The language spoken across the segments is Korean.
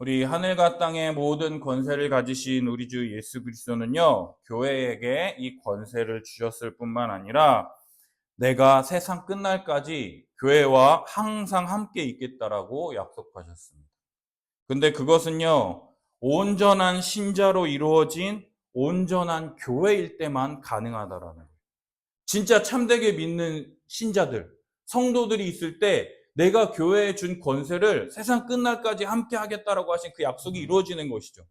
우리 하늘과 땅의 모든 권세를 가지신 우리 주 예수 그리스도는요, 교회에게 이 권세를 주셨을 뿐만 아니라 내가 세상 끝날까지 교회와 항상 함께 있겠다라고 약속하셨습니다. 근데 그것은요, 온전한 신자로 이루어진 온전한 교회일 때만 가능하다라는 거예요. 진짜 참되게 믿는 신자들, 성도들이 있을 때 내가 교회에 준 권세를 세상 끝날까지 함께 하겠다라고 하신 그 약속이 이루어지는 것이죠.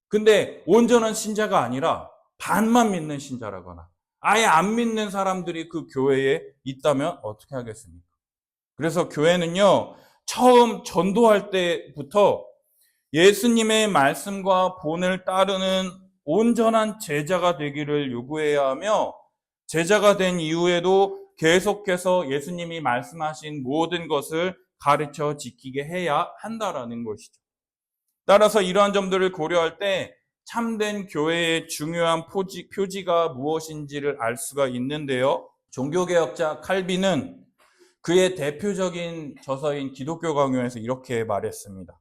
근데 온전한 신자가 아니라 반만 믿는 신자라거나 아예 안 믿는 사람들이 그 교회에 있다면 어떻게 하겠습니까? 그래서 교회는요, 처음 전도할 때부터 예수님의 말씀과 본을 따르는 온전한 제자가 되기를 요구해야 하며, 제자가 된 이후에도 계속해서 예수님이 말씀하신 모든 것을 가르쳐 지키게 해야 한다라는 것이죠. 따라서 이러한 점들을 고려할 때 참된 교회의 중요한 표지가 무엇인지를 알 수가 있는데요. 종교개혁자 칼빈은 그의 대표적인 저서인 기독교 강요에서 이렇게 말했습니다.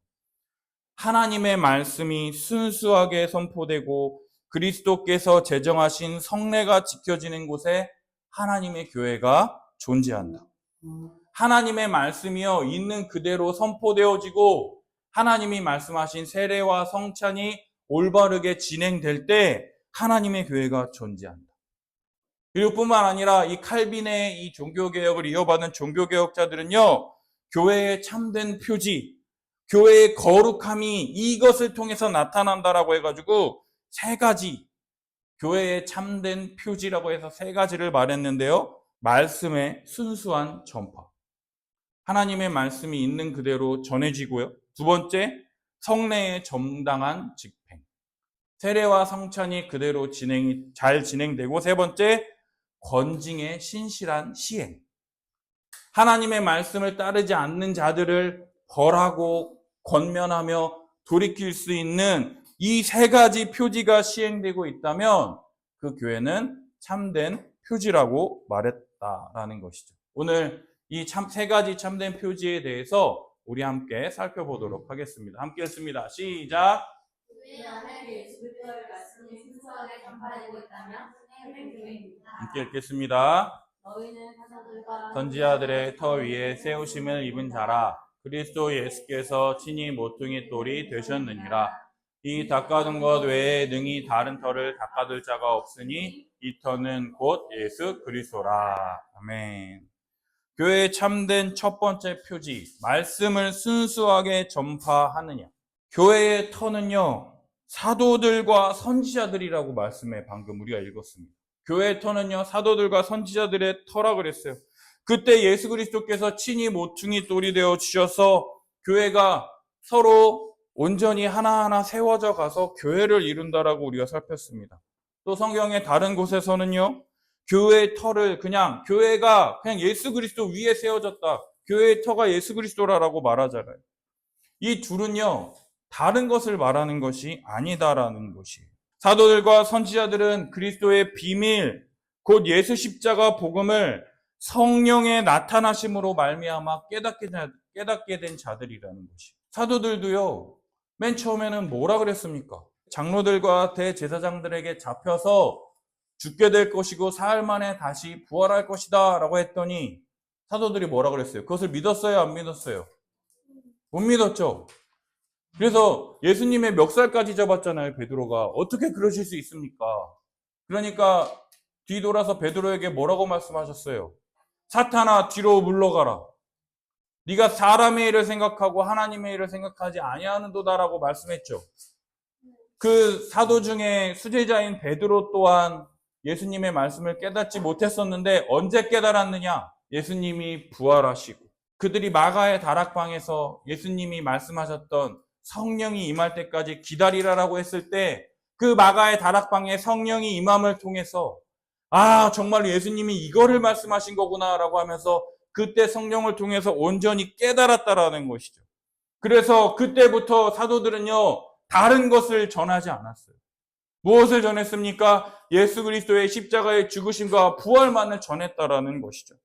하나님의 말씀이 순수하게 선포되고 그리스도께서 제정하신 성례가 지켜지는 곳에 하나님의 교회가 존재한다. 하나님의 말씀이요, 있는 그대로 선포되어지고 하나님이 말씀하신 세례와 성찬이 올바르게 진행될 때 하나님의 교회가 존재한다. 그리고 뿐만 아니라 이 칼빈의 이 종교개혁을 이어받은 종교개혁자들은요, 교회의 참된 표지, 교회의 거룩함이 이것을 통해서 나타난다라고 해가지고 세 가지, 교회의 참된 표지라고 해서 세 가지를 말했는데요. 말씀의 순수한 전파, 하나님의 말씀이 있는 그대로 전해지고요. 두 번째, 성례의 정당한 집행, 세례와 성찬이 그대로 잘 진행되고, 세 번째, 권징의 신실한 시행, 하나님의 말씀을 따르지 않는 자들을 벌하고 권면하며 돌이킬 수 있는 이 세 가지 표지가 시행되고 있다면 그 교회는 참된 표지라고 말했다라는 것이죠. 오늘 이 세 가지 참된 표지에 대해서 우리 함께 살펴보도록 하겠습니다. 함께 했습니다. 시작. 우리 안에 예수 그리스도의 말씀이 순수하게 전파되고 있다면 참된 교회입니다. 함께 읽겠습니다. 너희는 사도들과 선지자들의 터 위에 세우심을 입은 자라. 그리스도 예수께서 친히 모퉁이 돌이 되셨느니라. 이 닦아둔 것 외에 능히 다른 터를 닦아둘 자가 없으니 이 터는 곧 예수 그리스도라. 아멘. 교회의 참된 첫 번째 표지, 말씀을 순수하게 전파하느냐. 교회의 터는요, 사도들과 선지자들이라고 말씀에 방금 우리가 읽었습니다. 교회의 터는요, 사도들과 선지자들의 터라 그랬어요. 그때 예수 그리스도께서 친히 모퉁이 돌이 되어 주셔서 교회가 서로 온전히 하나하나 세워져 가서 교회를 이룬다라고 우리가 살폈습니다. 또 성경의 다른 곳에서는요, 교회의 터를 그냥 교회가 그냥 예수 그리스도 위에 세워졌다, 교회의 터가 예수 그리스도라고 말하잖아요. 이 둘은요, 다른 것을 말하는 것이 아니다라는 것이에요. 사도들과 선지자들은 그리스도의 비밀, 곧 예수 십자가 복음을 성령의 나타나심으로 말미암아 깨닫게 된 자들이라는 것이에요. 사도들도요, 맨 처음에는 뭐라 그랬습니까? 장로들과 대제사장들에게 잡혀서 죽게 될 것이고 사흘 만에 다시 부활할 것이다 라고 했더니 사도들이 뭐라 그랬어요? 그것을 믿었어요? 안 믿었어요? 못 믿었죠. 그래서 예수님의 멱살까지 잡았잖아요, 베드로가. 어떻게 그러실 수 있습니까? 그러니까 뒤돌아서 베드로에게 뭐라고 말씀하셨어요? 사탄아, 뒤로 물러가라. 네가 사람의 일을 생각하고 하나님의 일을 생각하지 아니하는도다라고 말씀했죠. 그 사도 중에 수제자인 베드로 또한 예수님의 말씀을 깨닫지 못했었는데 언제 깨달았느냐? 예수님이 부활하시고 그들이 마가의 다락방에서 예수님이 말씀하셨던 성령이 임할 때까지 기다리라라고 했을 때 그 마가의 다락방에 성령이 임함을 통해서 아, 정말 예수님이 이거를 말씀하신 거구나라고 하면서 그때 성령을 통해서 온전히 깨달았다라는 것이죠. 그래서 그때부터 사도들은요, 다른 것을 전하지 않았어요. 무엇을 전했습니까? 예수 그리스도의 십자가의 죽으심과 부활만을 전했다라는 것이죠.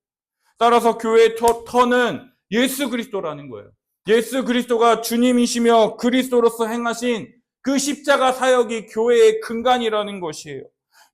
따라서 교회의 터는 예수 그리스도라는 거예요. 예수 그리스도가 주님이시며 그리스도로서 행하신 그 십자가 사역이 교회의 근간이라는 것이에요.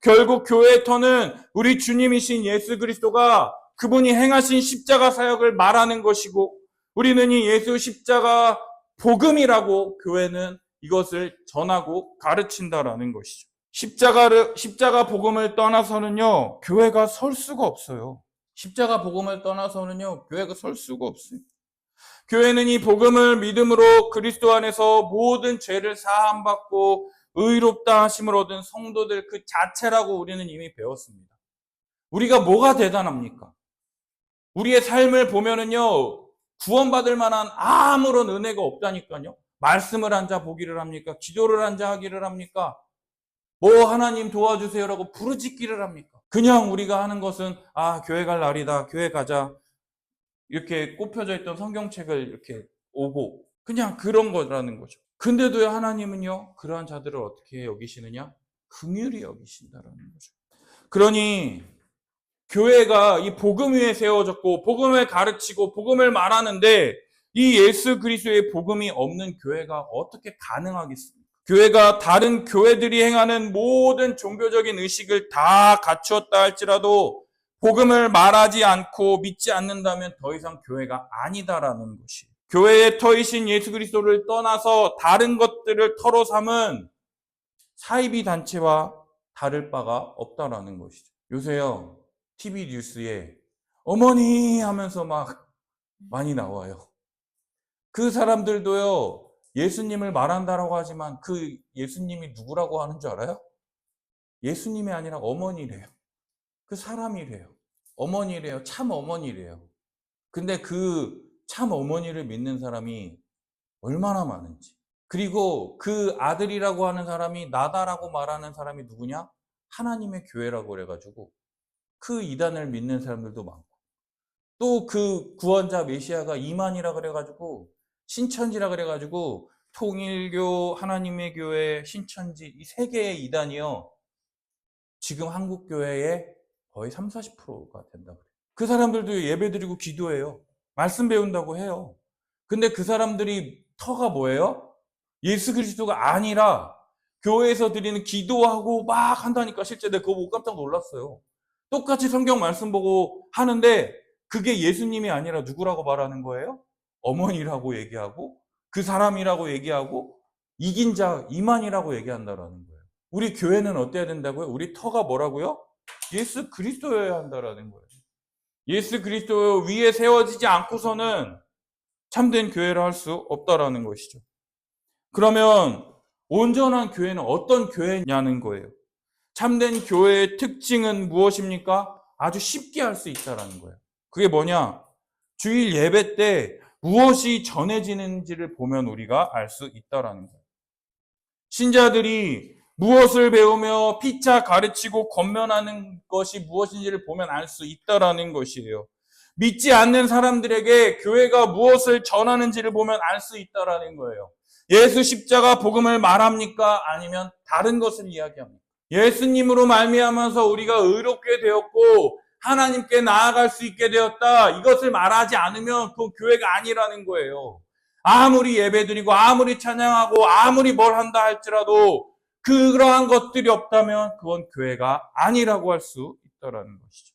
결국 교회의 터는 우리 주님이신 예수 그리스도가 그분이 행하신 십자가 사역을 말하는 것이고, 우리는 이 예수 십자가 복음이라고 교회는 이것을 전하고 가르친다라는 것이죠. 십자가 복음을 떠나서는요, 교회가 설 수가 없어요. 십자가 복음을 떠나서는요, 교회가 설 수가 없어요. 교회는 이 복음을 믿음으로 그리스도 안에서 모든 죄를 사함받고 의롭다 하심을 얻은 성도들 그 자체라고 우리는 이미 배웠습니다. 우리가 뭐가 대단합니까? 우리의 삶을 보면은요, 구원받을 만한 아무런 은혜가 없다니까요. 말씀을 한 자 보기를 합니까? 기도를 한 자 하기를 합니까? 뭐 하나님 도와주세요라고 부르짖기를 합니까? 그냥 우리가 하는 것은 교회 갈 날이다, 교회 가자, 이렇게 꼽혀져 있던 성경책을 이렇게 오고 그냥 그런 거라는 거죠. 근데도요, 하나님은요, 그러한 자들을 어떻게 여기시느냐? 긍휼히 여기신다라는 거죠. 그러니 교회가 이 복음 위에 세워졌고 복음을 가르치고 복음을 말하는데 이 예수 그리스도의 복음이 없는 교회가 어떻게 가능하겠습니까? 교회가 다른 교회들이 행하는 모든 종교적인 의식을 다 갖추었다 할지라도 복음을 말하지 않고 믿지 않는다면 더 이상 교회가 아니다라는 것이. 교회의 터이신 예수 그리스도를 떠나서 다른 것들을 터로 삼은 사이비 단체와 다를 바가 없다라는 것이죠. 요새요, TV 뉴스에 어머니 하면서 막 많이 나와요. 그 사람들도요, 예수님을 말한다라고 하지만 그 예수님이 누구라고 하는 줄 알아요? 예수님이 아니라 어머니래요. 그 사람이래요. 어머니래요. 참 어머니래요. 근데 그 참 어머니를 믿는 사람이 얼마나 많은지. 그리고 그 아들이라고 하는 사람이 나다라고 말하는 사람이 누구냐? 하나님의 교회라고 그래가지고 그 이단을 믿는 사람들도 많고, 또 그 구원자 메시아가 이만이라 그래가지고 신천지라 그래가지고 통일교, 하나님의 교회, 신천지 이 세 개의 이단이요, 지금 한국 교회의 거의 30, 40%가 된다고 그래요. 그 사람들도 예배드리고 기도해요. 말씀 배운다고 해요. 근데 그 사람들이 터가 뭐예요? 예수 그리스도가 아니라 교회에서 드리는 기도하고 막 한다니까. 실제 내가 그거 보고 깜짝 놀랐어요. 똑같이 성경 말씀 보고 하는데 그게 예수님이 아니라 누구라고 말하는 거예요? 어머니라고 얘기하고 그 사람이라고 얘기하고 이긴 자 이만이라고 얘기한다라는 거예요. 우리 교회는 어때야 된다고요? 우리 터가 뭐라고요? 예수 그리스도여야 한다라는 거예요. 예수 그리스도 위에 세워지지 않고서는 참된 교회를 할 수 없다라는 것이죠. 그러면 온전한 교회는 어떤 교회냐는 거예요. 참된 교회의 특징은 무엇입니까? 아주 쉽게 할 수 있다라는 거예요. 그게 뭐냐? 주일 예배 때 무엇이 전해지는지를 보면 우리가 알 수 있다라는 거예요. 신자들이 무엇을 배우며 피차 가르치고 권면하는 것이 무엇인지를 보면 알 수 있다라는 것이에요. 믿지 않는 사람들에게 교회가 무엇을 전하는지를 보면 알 수 있다라는 거예요. 예수 십자가 복음을 말합니까? 아니면 다른 것을 이야기합니까? 예수님으로 말미암아서 우리가 의롭게 되었고 하나님께 나아갈 수 있게 되었다, 이것을 말하지 않으면 그 교회가 아니라는 거예요. 아무리 예배드리고 아무리 찬양하고 아무리 뭘 한다 할지라도 그러한 것들이 없다면 그건 교회가 아니라고 할 수 있다는 것이죠.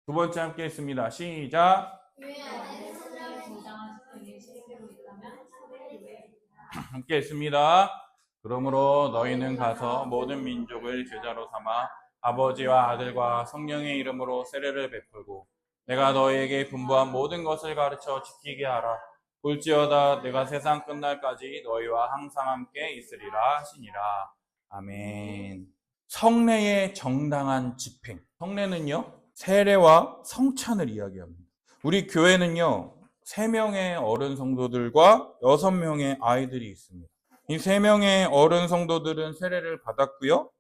두 번째 함께 했습니다. 시작. 교회 안에 성령의 정당한 예수의 교회로 있다면 교회. 함께 했습니다. 그러므로 너희는 가서 모든 민족을 제자로 삼아 아버지와 아들과 성령의 이름으로 세례를 베풀고 내가 너희에게 분부한 모든 것을 가르쳐 지키게 하라. 볼지어다 내가 세상 끝날까지 너희와 항상 함께 있으리라 하시니라. 아멘. 성례의 정당한 집행. 성례는요, 세례와 성찬을 이야기합니다. 우리 교회는요, 3명의 어른 성도들과 6명의 아이들이 있습니다. 이 3명의 어른 성도들은 세례를 받았고요.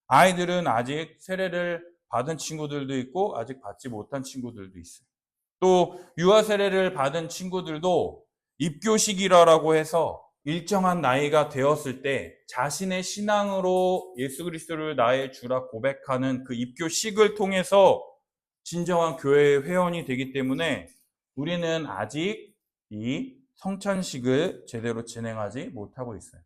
아이들은 아직 세례를 받은 친구들도 있고 아직 받지 못한 친구들도 있어요. 또 유아 세례를 받은 친구들도 입교식이라고 해서 일정한 나이가 되었을 때 자신의 신앙으로 예수 그리스도를 나의 주라 고백하는 그 입교식을 통해서 진정한 교회의 회원이 되기 때문에 우리는 아직 이 성찬식을 제대로 진행하지 못하고 있어요.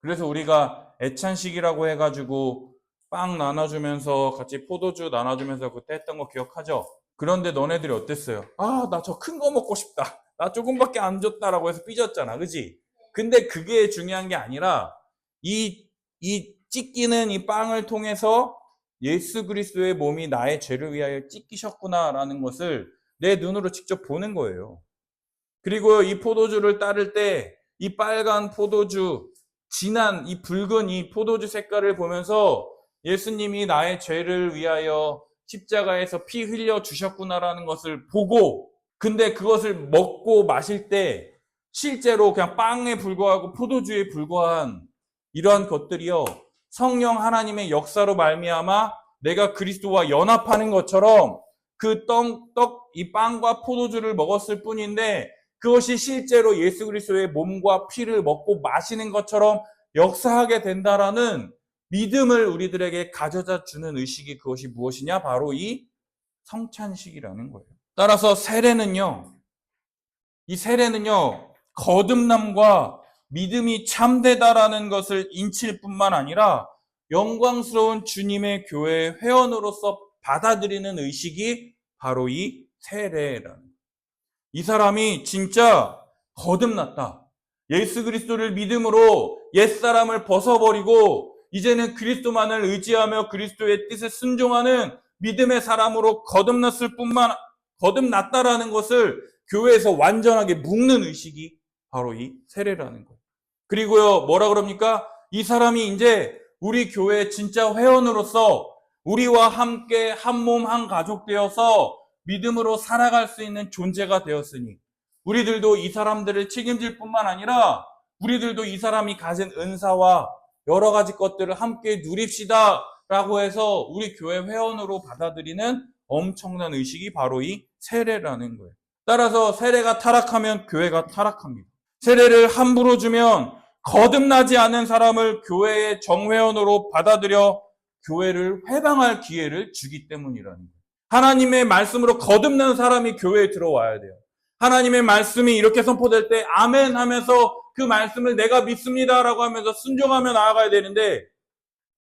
그래서 우리가 애찬식이라고 해가지고 빵 나눠주면서 같이 포도주 나눠주면서 그때 했던 거 기억하죠? 그런데 너네들이 어땠어요? 아, 나 저 큰 거 먹고 싶다. 나 조금밖에 안 줬다라고 해서 삐졌잖아. 그지? 근데 그게 중요한 게 아니라 이 찢기는 이 빵을 통해서 예수 그리스도의 몸이 나의 죄를 위하여 찢기셨구나라는 것을 내 눈으로 직접 보는 거예요. 그리고 이 포도주를 따를 때 이 빨간 포도주, 진한 이 붉은 이 포도주 색깔을 보면서 예수님이 나의 죄를 위하여 십자가에서 피 흘려 주셨구나라는 것을 보고, 근데 그것을 먹고 마실 때 실제로 그냥 빵에 불과하고 포도주에 불과한 이러한 것들이요, 성령 하나님의 역사로 말미암아 내가 그리스도와 연합하는 것처럼 그 이 빵과 포도주를 먹었을 뿐인데 그것이 실제로 예수 그리스도의 몸과 피를 먹고 마시는 것처럼 역사하게 된다라는 믿음을 우리들에게 가져다 주는 의식이 그것이 무엇이냐? 바로 이 성찬식이라는 거예요. 따라서 이 세례는요, 거듭남과 믿음이 참되다라는 것을 인칠 뿐만 아니라 영광스러운 주님의 교회의 회원으로서 받아들이는 의식이 바로 이 세례라는 거예요. 이 사람이 진짜 거듭났다. 예수 그리스도를 믿음으로 옛사람을 벗어버리고 이제는 그리스도만을 의지하며 그리스도의 뜻에 순종하는 믿음의 사람으로 거듭났다라는 것을 교회에서 완전하게 묶는 의식이 바로 이 세례라는 거예요. 그리고요, 뭐라 그럽니까? 이 사람이 이제 우리 교회의 진짜 회원으로서 우리와 함께 한 몸 한 가족 되어서 믿음으로 살아갈 수 있는 존재가 되었으니 우리들도 이 사람들을 책임질 뿐만 아니라 우리들도 이 사람이 가진 은사와 여러 가지 것들을 함께 누립시다 라고 해서 우리 교회 회원으로 받아들이는 엄청난 의식이 바로 이 세례라는 거예요. 따라서 세례가 타락하면 교회가 타락합니다. 세례를 함부로 주면 거듭나지 않은 사람을 교회의 정회원으로 받아들여 교회를 회방할 기회를 주기 때문이라는 거예요. 하나님의 말씀으로 거듭난 사람이 교회에 들어와야 돼요. 하나님의 말씀이 이렇게 선포될 때 아멘 하면서 그 말씀을 내가 믿습니다라고 하면서 순종하며 나아가야 되는데,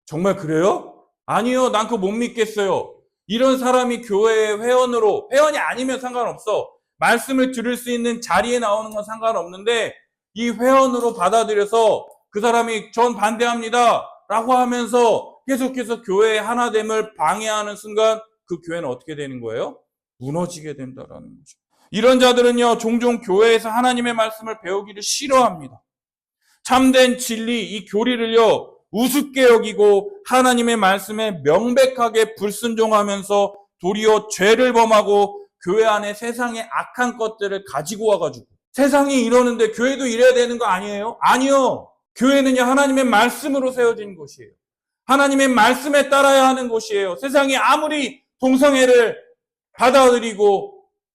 정말 그래요? 아니요, 난 그거 못 믿겠어요. 이런 사람이 교회의 회원이 아니면 상관없어. 말씀을 들을 수 있는 자리에 나오는 건 상관없는데 이 회원으로 받아들여서 그 사람이 전 반대합니다 라고 하면서 계속해서 교회의 하나됨을 방해하는 순간 그 교회는 어떻게 되는 거예요? 무너지게 된다라는 거죠. 이런 자들은요, 종종 교회에서 하나님의 말씀을 배우기를 싫어합니다. 참된 진리, 이 교리를요, 우습게 여기고 하나님의 말씀에 명백하게 불순종하면서 도리어 죄를 범하고 교회 안에 세상의 악한 것들을 가지고 와가지고, 세상이 이러는데 교회도 이래야 되는 거 아니에요? 아니요. 교회는요, 하나님의 말씀으로 세워진 곳이에요. 하나님의 말씀에 따라야 하는 곳이에요. 세상이 아무리 동성애를 받아들이고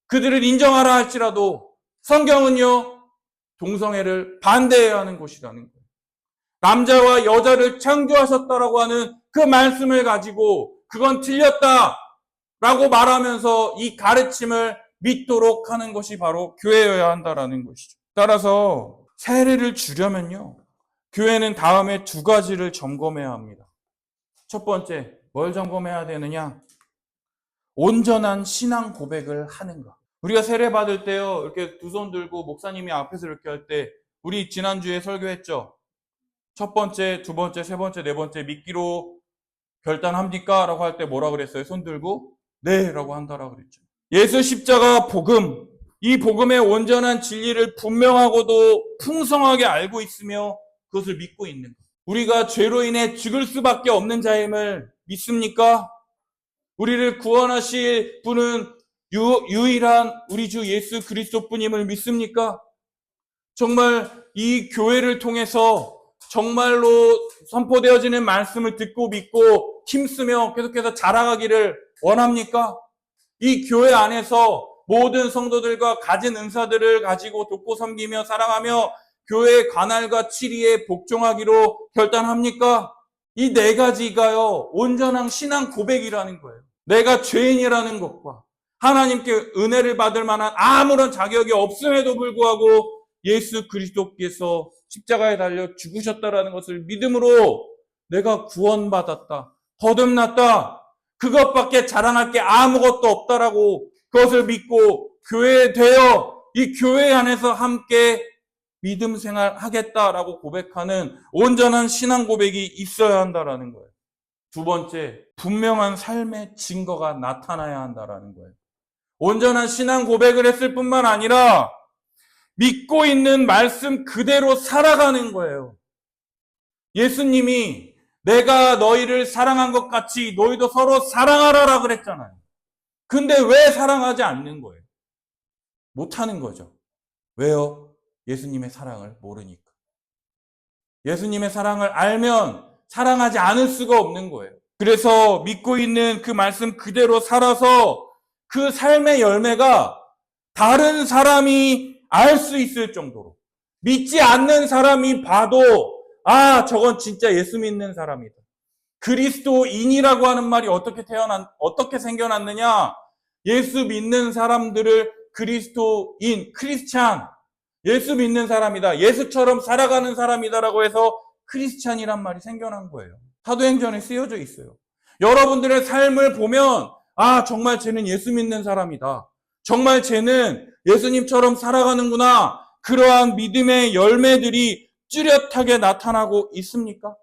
그들을 인정하라 할지라도 성경은요, 동성애를 반대해야 하는 곳이라는 거예요. 남자와 여자를 창조하셨다라고 하는 그 말씀을 가지고 그건 틀렸다라고 말하면서 이 가르침을 믿도록 하는 것이 바로 교회여야 한다라는 것이죠. 따라서 세례를 주려면요, 교회는 다음에 두 가지를 점검해야 합니다. 첫 번째, 뭘 점검해야 되느냐? 온전한 신앙 고백을 하는가. 우리가 세례 받을 때요, 이렇게 두 손 들고 목사님이 앞에서 이렇게 할 때, 우리 지난주에 설교했죠. 첫 번째, 두 번째, 세 번째, 네 번째 믿기로 결단합니까? 라고 할 때 뭐라 그랬어요? 손 들고 네 라고 한다라고 그랬죠. 예수 십자가 복음, 이 복음의 온전한 진리를 분명하고도 풍성하게 알고 있으며 그것을 믿고 있는 것. 우리가 죄로 인해 죽을 수밖에 없는 자임을 믿습니까? 우리를 구원하실 분은 유일한 우리 주 예수 그리스도뿐임을 믿습니까? 정말 이 교회를 통해서 정말로 선포되어지는 말씀을 듣고 믿고 힘쓰며 계속해서 자라가기를 원합니까? 이 교회 안에서 모든 성도들과 가진 은사들을 가지고 돕고 섬기며 사랑하며 교회의 관할과 치리에 복종하기로 결단합니까? 이 네 가지가요, 온전한 신앙 고백이라는 거예요. 내가 죄인이라는 것과 하나님께 은혜를 받을 만한 아무런 자격이 없음에도 불구하고 예수 그리스도께서 십자가에 달려 죽으셨다라는 것을 믿음으로 내가 구원받았다, 거듭났다, 그것밖에 자랑할 게 아무것도 없다라고 그것을 믿고 교회에 되어 이 교회 안에서 함께 믿음 생활 하겠다라고 고백하는 온전한 신앙 고백이 있어야 한다라는 거예요. 두 번째, 분명한 삶의 증거가 나타나야 한다라는 거예요. 온전한 신앙 고백을 했을 뿐만 아니라 믿고 있는 말씀 그대로 살아가는 거예요. 예수님이 내가 너희를 사랑한 것 같이 너희도 서로 사랑하라라 그랬잖아요. 근데 왜 사랑하지 않는 거예요? 못하는 거죠. 왜요? 예수님의 사랑을 모르니까. 예수님의 사랑을 알면 사랑하지 않을 수가 없는 거예요. 그래서 믿고 있는 그 말씀 그대로 살아서 그 삶의 열매가 다른 사람이 알 수 있을 정도로, 믿지 않는 사람이 봐도 아, 저건 진짜 예수 믿는 사람이다. 그리스도인이라고 하는 말이 어떻게 생겨났느냐? 예수 믿는 사람들을 그리스도인, 크리스찬, 예수 믿는 사람이다, 예수처럼 살아가는 사람이다라고 해서 크리스찬이란 말이 생겨난 거예요. 사도행전에 쓰여져 있어요. 여러분들의 삶을 보면 아, 정말 쟤는 예수 믿는 사람이다, 정말 쟤는 예수님처럼 살아가는구나, 그러한 믿음의 열매들이 뚜렷하게 나타나고 있습니까?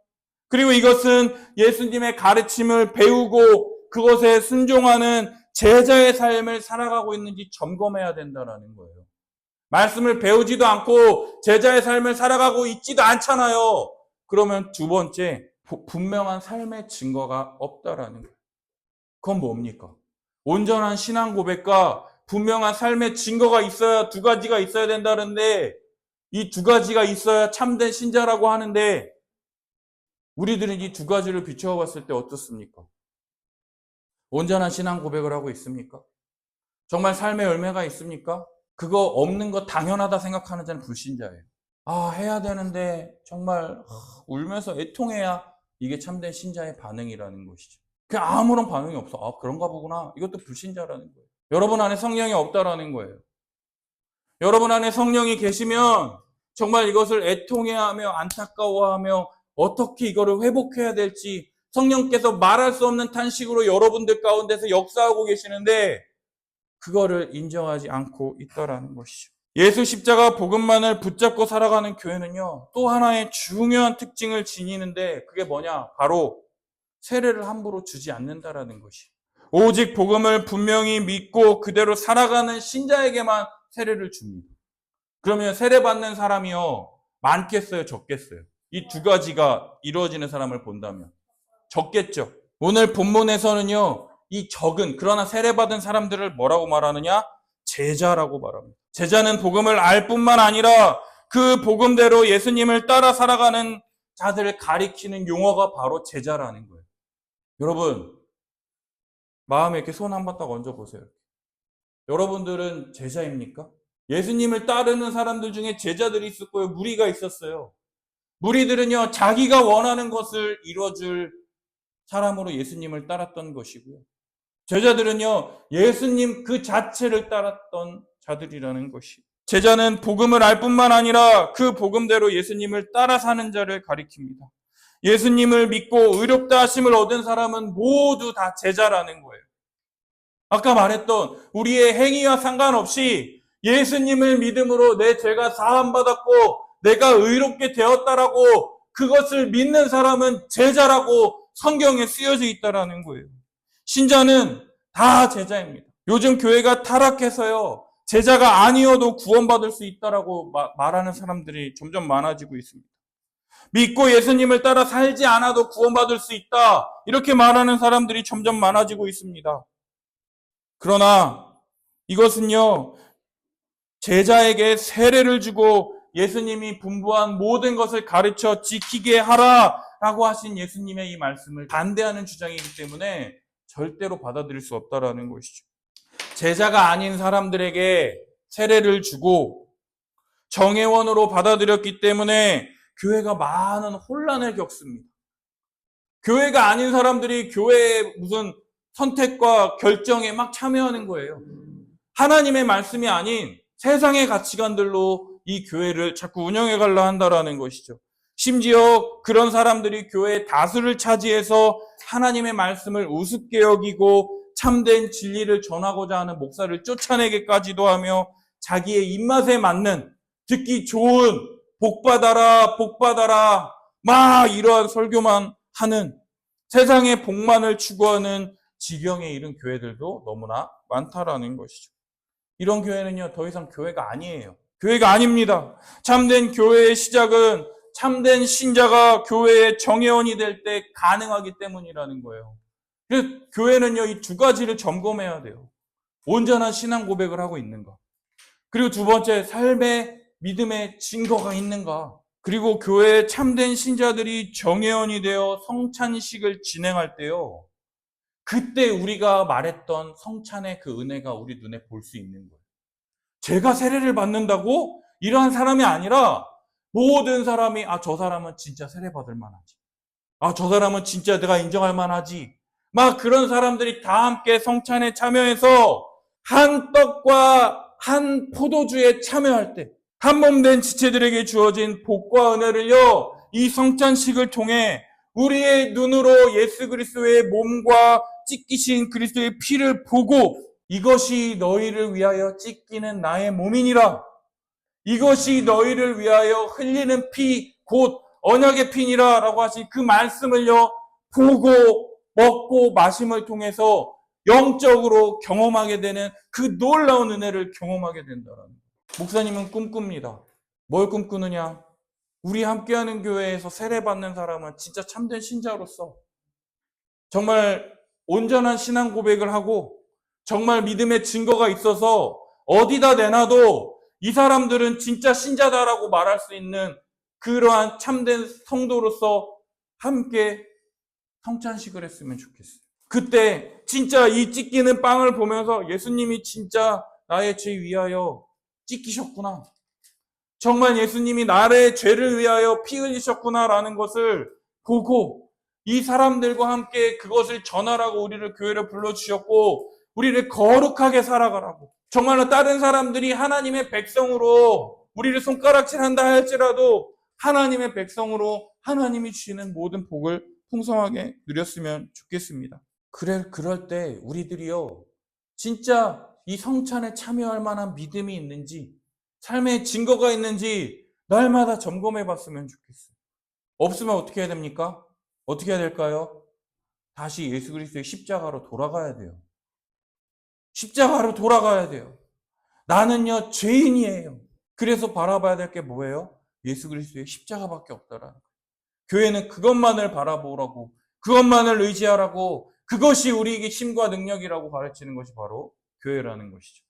그리고 이것은 예수님의 가르침을 배우고 그것에 순종하는 제자의 삶을 살아가고 있는지 점검해야 된다는 거예요. 말씀을 배우지도 않고 제자의 삶을 살아가고 있지도 않잖아요. 그러면 두 번째, 분명한 삶의 증거가 없다라는 거예요. 그건 뭡니까? 온전한 신앙 고백과 분명한 삶의 증거가 있어야, 두 가지가 있어야 된다는데 이 두 가지가 있어야 참된 신자라고 하는데 우리들은 이 두 가지를 비추어 봤을 때 어떻습니까? 온전한 신앙 고백을 하고 있습니까? 정말 삶의 열매가 있습니까? 그거 없는 거 당연하다 생각하는 자는 불신자예요. 아, 해야 되는데 정말 울면서 애통해야 이게 참된 신자의 반응이라는 것이죠. 그냥 아무런 반응이 없어. 아, 그런가 보구나. 이것도 불신자라는 거예요. 여러분 안에 성령이 없다라는 거예요. 여러분 안에 성령이 계시면 정말 이것을 애통해하며 안타까워하며 어떻게 이거를 회복해야 될지 성령께서 말할 수 없는 탄식으로 여러분들 가운데서 역사하고 계시는데 그거를 인정하지 않고 있다라는 것이죠. 예수 십자가 복음만을 붙잡고 살아가는 교회는요, 또 하나의 중요한 특징을 지니는데 그게 뭐냐? 바로 세례를 함부로 주지 않는다라는 것이. 오직 복음을 분명히 믿고 그대로 살아가는 신자에게만 세례를 줍니다. 그러면 세례 받는 사람이요, 많겠어요, 적겠어요? 이 두 가지가 이루어지는 사람을 본다면 적겠죠. 오늘 본문에서는요, 이 적은, 그러나 세례받은 사람들을 뭐라고 말하느냐? 제자라고 말합니다. 제자는 복음을 알 뿐만 아니라 그 복음대로 예수님을 따라 살아가는 자들을 가리키는 용어가 바로 제자라는 거예요. 여러분, 마음에 이렇게 손 한번 딱 얹어보세요. 여러분들은 제자입니까? 예수님을 따르는 사람들 중에 제자들이 있었고요, 무리가 있었어요. 무리들은요, 자기가 원하는 것을 이뤄줄 사람으로 예수님을 따랐던 것이고요. 제자들은요, 예수님 그 자체를 따랐던 자들이라는 것이. 제자는 복음을 알 뿐만 아니라 그 복음대로 예수님을 따라 사는 자를 가리킵니다. 예수님을 믿고 의롭다 하심을 얻은 사람은 모두 다 제자라는 거예요. 아까 말했던 우리의 행위와 상관없이 예수님을 믿음으로 내 죄가 사함받았고 내가 의롭게 되었다라고 그것을 믿는 사람은 제자라고 성경에 쓰여져 있다라는 거예요. 신자는 다 제자입니다. 요즘 교회가 타락해서요, 제자가 아니어도 구원받을 수 있다라고 말하는 사람들이 점점 많아지고 있습니다. 믿고 예수님을 따라 살지 않아도 구원받을 수 있다, 이렇게 말하는 사람들이 점점 많아지고 있습니다. 그러나 이것은요, 제자에게 세례를 주고 예수님이 분부한 모든 것을 가르쳐 지키게 하라라고 하신 예수님의 이 말씀을 반대하는 주장이기 때문에 절대로 받아들일 수 없다라는 것이죠. 제자가 아닌 사람들에게 세례를 주고 정회원으로 받아들였기 때문에 교회가 많은 혼란을 겪습니다. 교회가 아닌 사람들이 교회의 무슨 선택과 결정에 막 참여하는 거예요. 하나님의 말씀이 아닌 세상의 가치관들로 이 교회를 자꾸 운영해 가려 한다라는 것이죠. 심지어 그런 사람들이 교회의 다수를 차지해서 하나님의 말씀을 우습게 여기고 참된 진리를 전하고자 하는 목사를 쫓아내기까지도 하며 자기의 입맛에 맞는 듣기 좋은 복받아라 복받아라 막 이러한 설교만 하는 세상의 복만을 추구하는 지경에 이른 교회들도 너무나 많다라는 것이죠. 이런 교회는요, 더 이상 교회가 아니에요. 교회가 아닙니다. 참된 교회의 시작은 참된 신자가 교회의 정회원이 될 때 가능하기 때문이라는 거예요. 그래서 교회는요, 이 두 가지를 점검해야 돼요. 온전한 신앙 고백을 하고 있는가. 그리고 두 번째, 삶의 믿음의 증거가 있는가. 그리고 교회의 참된 신자들이 정회원이 되어 성찬식을 진행할 때요, 그때 우리가 말했던 성찬의 그 은혜가 우리 눈에 볼 수 있는 거예요. 제가 세례를 받는다고? 이러한 사람이 아니라 모든 사람이 저 사람은 진짜 세례 받을 만하지. 저 사람은 진짜 내가 인정할 만하지. 막 그런 사람들이 다 함께 성찬에 참여해서 한 떡과 한 포도주에 참여할 때 한 몸 된 지체들에게 주어진 복과 은혜를요, 이 성찬식을 통해 우리의 눈으로 예수 그리스도의 몸과 찢기신 그리스도의 피를 보고 이것이 너희를 위하여 찢기는 나의 몸이니라. 이것이 너희를 위하여 흘리는 피, 곧 언약의 피니라 라고 하신 그 말씀을요, 보고 먹고 마심을 통해서 영적으로 경험하게 되는 그 놀라운 은혜를 경험하게 된다는 거예요. 목사님은 꿈꿉니다. 뭘 꿈꾸느냐? 우리 함께하는 교회에서 세례받는 사람은 진짜 참된 신자로서 정말 온전한 신앙 고백을 하고 정말 믿음의 증거가 있어서 어디다 내놔도 이 사람들은 진짜 신자다라고 말할 수 있는 그러한 참된 성도로서 함께 성찬식을 했으면 좋겠어요. 그때 진짜 이 찢기는 빵을 보면서 예수님이 진짜 나의 죄 위하여 찢기셨구나. 정말 예수님이 나의 죄를 위하여 피 흘리셨구나라는 것을 보고 이 사람들과 함께 그것을 전하라고 우리를 교회로 불러주셨고 우리를 거룩하게 살아가라고. 정말로 다른 사람들이 하나님의 백성으로 우리를 손가락질한다 할지라도 하나님의 백성으로 하나님이 주시는 모든 복을 풍성하게 누렸으면 좋겠습니다. 그럴 때 우리들이요, 진짜 이 성찬에 참여할 만한 믿음이 있는지, 삶의 증거가 있는지 날마다 점검해 봤으면 좋겠어요. 없으면 어떻게 해야 됩니까? 어떻게 해야 될까요? 다시 예수 그리스도의 십자가로 돌아가야 돼요. 십자가로 돌아가야 돼요. 나는요, 죄인이에요. 그래서 바라봐야 될 게 뭐예요? 예수 그리스도의 십자가밖에 없다라는 거예요. 교회는 그것만을 바라보라고, 그것만을 의지하라고, 그것이 우리에게 힘과 능력이라고 가르치는 것이 바로 교회라는 것이죠.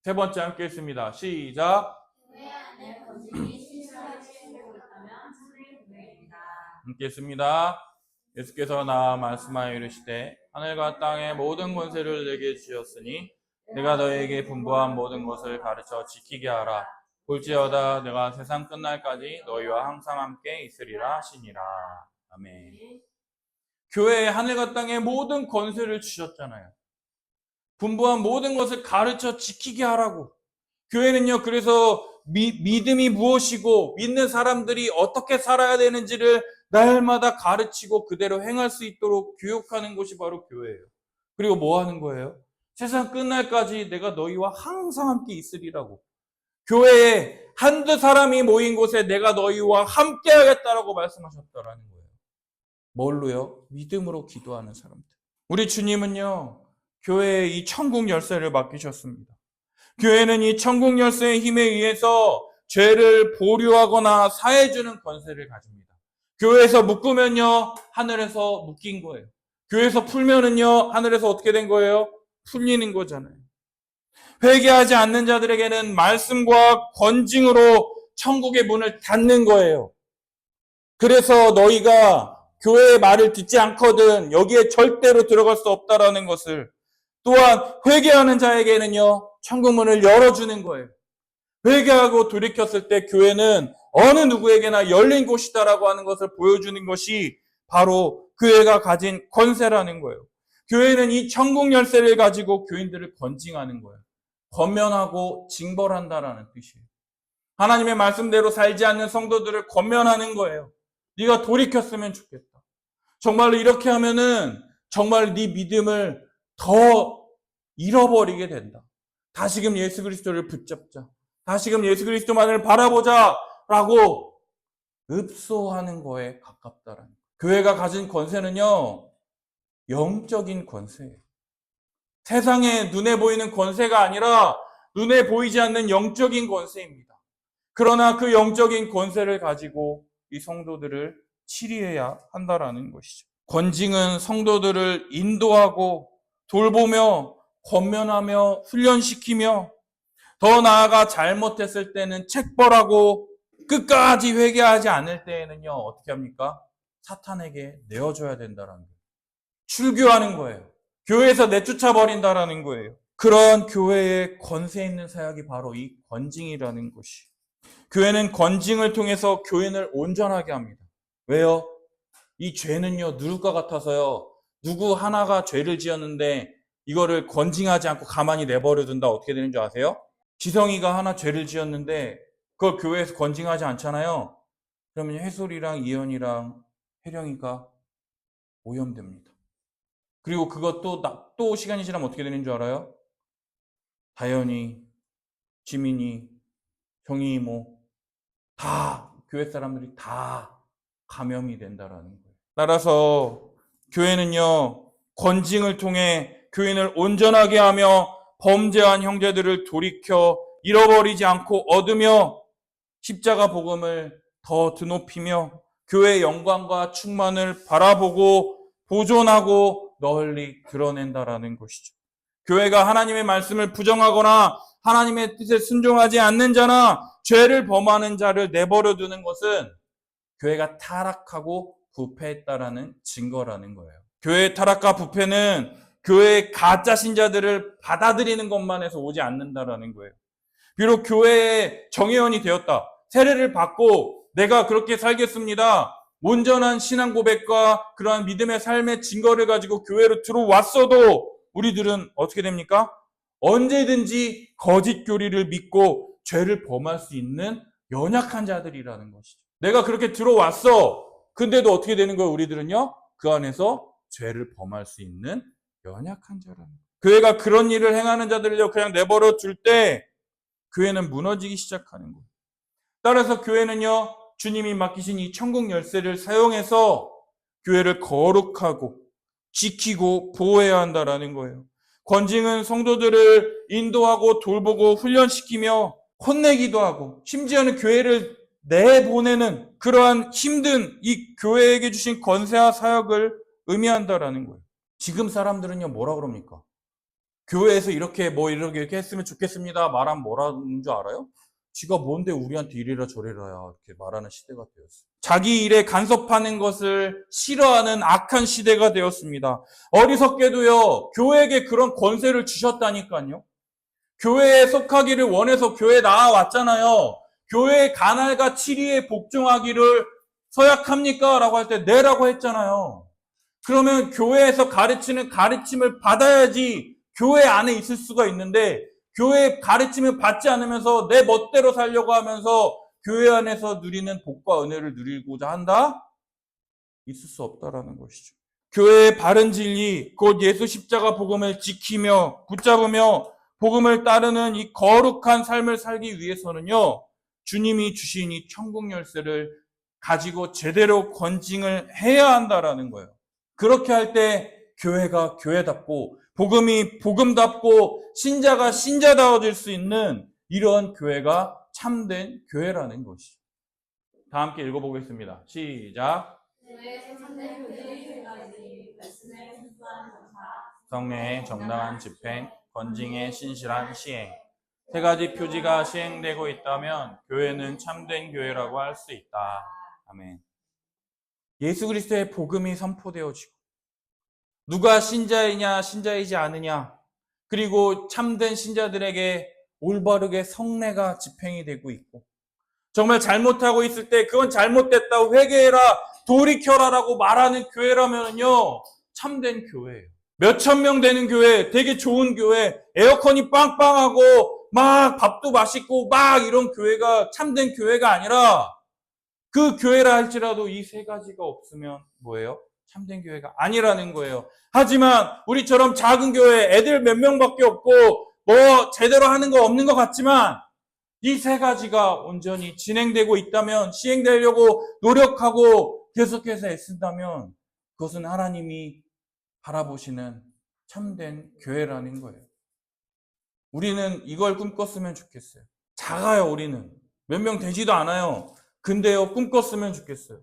세 번째 함께 했습니다. 시작. 교회 안에 번식이 신실하게 실행되고 있다면 참된 교회입니다. 함께 했습니다. 예수께서 나와 말씀하여 이르시되 하늘과 땅의 모든 권세를 내게 주셨으니 내가 너희에게 분부한 모든 것을 가르쳐 지키게 하라. 볼지어다 내가 세상 끝날까지 너희와 항상 함께 있으리라 하시니라. 아멘. 교회에 하늘과 땅의 모든 권세를 주셨잖아요. 분부한 모든 것을 가르쳐 지키게 하라고. 교회는요, 그래서 믿음이 무엇이고 믿는 사람들이 어떻게 살아야 되는지를 날마다 가르치고 그대로 행할 수 있도록 교육하는 것이 바로 교회예요. 그리고 뭐 하는 거예요? 세상 끝날까지 내가 너희와 항상 함께 있으리라고. 교회에 한두 사람이 모인 곳에 내가 너희와 함께 하겠다라고 말씀하셨다라는 거예요. 뭘로요? 믿음으로 기도하는 사람들. 우리 주님은요, 교회에 이 천국 열쇠를 맡기셨습니다. 교회는 이 천국 열쇠의 힘에 의해서 죄를 보류하거나 사해주는 권세를 가집니다. 교회에서 묶으면요, 하늘에서 묶인 거예요. 교회에서 풀면은요, 하늘에서 어떻게 된 거예요? 풀리는 거잖아요. 회개하지 않는 자들에게는 말씀과 권징으로 천국의 문을 닫는 거예요. 그래서 너희가 교회의 말을 듣지 않거든 여기에 절대로 들어갈 수 없다라는 것을, 또한 회개하는 자에게는요, 천국문을 열어주는 거예요. 회개하고 돌이켰을 때 교회는 어느 누구에게나 열린 곳이다라고 하는 것을 보여주는 것이 바로 교회가 가진 권세라는 거예요. 교회는 이 천국 열쇠를 가지고 교인들을 권징하는 거예요. 권면하고 징벌한다라는 뜻이에요. 하나님의 말씀대로 살지 않는 성도들을 권면하는 거예요. 네가 돌이켰으면 좋겠다. 정말로 이렇게 하면은 정말 네 믿음을 더 잃어버리게 된다. 다시금 예수 그리스도를 붙잡자. 다시금 예수 그리스도만을 바라보자 라고 읍소하는 거에 가깝다라는 거예요. 교회가 가진 권세는요, 영적인 권세예요. 세상에 눈에 보이는 권세가 아니라 눈에 보이지 않는 영적인 권세입니다. 그러나 그 영적인 권세를 가지고 이 성도들을 치리해야 한다라는 것이죠. 권징은 성도들을 인도하고 돌보며 권면하며 훈련시키며 더 나아가 잘못했을 때는 책벌하고 끝까지 회개하지 않을 때에는요, 어떻게 합니까? 사탄에게 내어줘야 된다는 거예요. 출교하는 거예요. 교회에서 내쫓아 버린다라는 거예요. 그런 교회의 권세 있는 사역이 바로 이 권징이라는 것이. 교회는 권징을 통해서 교인을 온전하게 합니다. 왜요? 이 죄는요, 누굴 같아서요, 누구 하나가 죄를 지었는데 이거를 권징하지 않고 가만히 내버려 둔다 어떻게 되는 줄 아세요? 지성이가 하나 죄를 지었는데 그걸 교회에서 권징하지 않잖아요. 그러면 해솔이랑 이현이랑 혜령이가 오염됩니다. 그리고 그것도 또 시간이 지나면 어떻게 되는 줄 알아요? 다현이, 지민이, 정희 이모 다 교회 사람들이 다 감염이 된다라는 거예요. 따라서 교회는요, 권징을 통해 교인을 온전하게 하며 범죄한 형제들을 돌이켜 잃어버리지 않고 얻으며 십자가 복음을 더 드높이며 교회의 영광과 충만을 바라보고 보존하고 널리 드러낸다라는 것이죠. 교회가 하나님의 말씀을 부정하거나 하나님의 뜻에 순종하지 않는 자나 죄를 범하는 자를 내버려 두는 것은 교회가 타락하고 부패했다라는 증거라는 거예요. 교회의 타락과 부패는 교회의 가짜 신자들을 받아들이는 것만 해서 오지 않는다라는 거예요. 비록 교회의 정회원이 되었다. 세례를 받고 내가 그렇게 살겠습니다. 온전한 신앙 고백과 그러한 믿음의 삶의 증거를 가지고 교회로 들어왔어도 우리들은 어떻게 됩니까? 언제든지 거짓 교리를 믿고 죄를 범할 수 있는 연약한 자들이라는 것이죠. 내가 그렇게 들어왔어. 근데도 어떻게 되는 거예요? 우리들은요, 그 안에서 죄를 범할 수 있는 연약한 자라는 거예요. 교회가 그런 일을 행하는 자들을 그냥 내버려 둘 때 교회는 무너지기 시작하는 거예요. 따라서 교회는요, 주님이 맡기신 이 천국 열쇠를 사용해서 교회를 거룩하고 지키고 보호해야 한다라는 거예요. 권징은 성도들을 인도하고 돌보고 훈련시키며 혼내기도 하고 심지어는 교회를 내보내는 그러한 힘든 이 교회에게 주신 권세와 사역을 의미한다라는 거예요. 지금 사람들은요, 뭐라 그럽니까? 교회에서 이렇게 했으면 좋겠습니다 말하면 뭐라는 줄 알아요? 지가 뭔데 우리한테 이래라 저래라야 이렇게 말하는 시대가 되었어요. 자기 일에 간섭하는 것을 싫어하는 악한 시대가 되었습니다. 어리석게도요, 교회에게 그런 권세를 주셨다니까요. 교회에 속하기를 원해서 교회에 나와왔잖아요. 교회의 간알과 치리에 복종하기를 서약합니까? 라고 할 때 네라고 했잖아요. 그러면 교회에서 가르치는 가르침을 받아야지 교회 안에 있을 수가 있는데 교회의 가르침을 받지 않으면서 내 멋대로 살려고 하면서 교회 안에서 누리는 복과 은혜를 누리고자 한다? 있을 수 없다라는 것이죠. 교회의 바른 진리, 곧 예수 십자가 복음을 지키며 붙잡으며 복음을 따르는 이 거룩한 삶을 살기 위해서는요, 주님이 주신 이 천국 열쇠를 가지고 제대로 권징을 해야 한다라는 거예요. 그렇게 할 때 교회가 교회답고 복음이 복음답고 신자가 신자다워질 수 있는 이러한 교회가 참된 교회라는 것이죠. 다 함께 읽어보겠습니다. 시작. 성례의 정당한 집행, 권징의 신실한 시행. 세 가지 표지가 시행되고 있다면 교회는 참된 교회라고 할 수 있다. 아멘. 예수 그리스도의 복음이 선포되어지고 누가 신자이냐 신자이지 않느냐 그리고 참된 신자들에게 올바르게 성례가 집행이 되고 있고 정말 잘못하고 있을 때 그건 잘못됐다고 회개해라 돌이켜라라고 말하는 교회라면요 참된 교회예요. 몇천 명 되는 교회, 되게 좋은 교회, 에어컨이 빵빵하고 막 밥도 맛있고 막 이런 교회가 참된 교회가 아니라 그 교회라 할지라도 이 세 가지가 없으면 뭐예요? 참된 교회가 아니라는 거예요. 하지만 우리처럼 작은 교회 애들 몇 명밖에 없고 뭐 제대로 하는 거 없는 것 같지만 이 세 가지가 온전히 진행되고 있다면, 시행되려고 노력하고 계속해서 애쓴다면 그것은 하나님이 바라보시는 참된 교회라는 거예요. 우리는 이걸 꿈꿨으면 좋겠어요. 작아요, 우리는. 몇 명 되지도 않아요. 근데요, 꿈꿨으면 좋겠어요.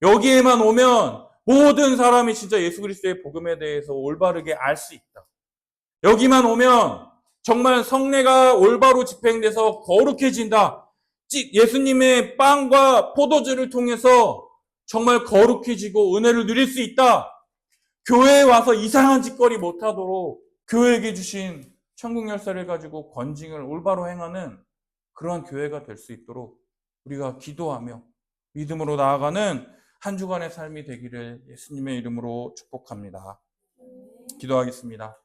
여기에만 오면 모든 사람이 진짜 예수 그리스도의 복음에 대해서 올바르게 알 수 있다. 여기만 오면 정말 성례가 올바로 집행돼서 거룩해진다. 예수님의 빵과 포도주를 통해서 정말 거룩해지고 은혜를 누릴 수 있다. 교회에 와서 이상한 짓거리 못하도록 교회에게 주신 천국 열쇠를 가지고 건징을 올바로 행하는 그러한 교회가 될 수 있도록 우리가 기도하며 믿음으로 나아가는 한 주간의 삶이 되기를 예수님의 이름으로 축복합니다. 기도하겠습니다.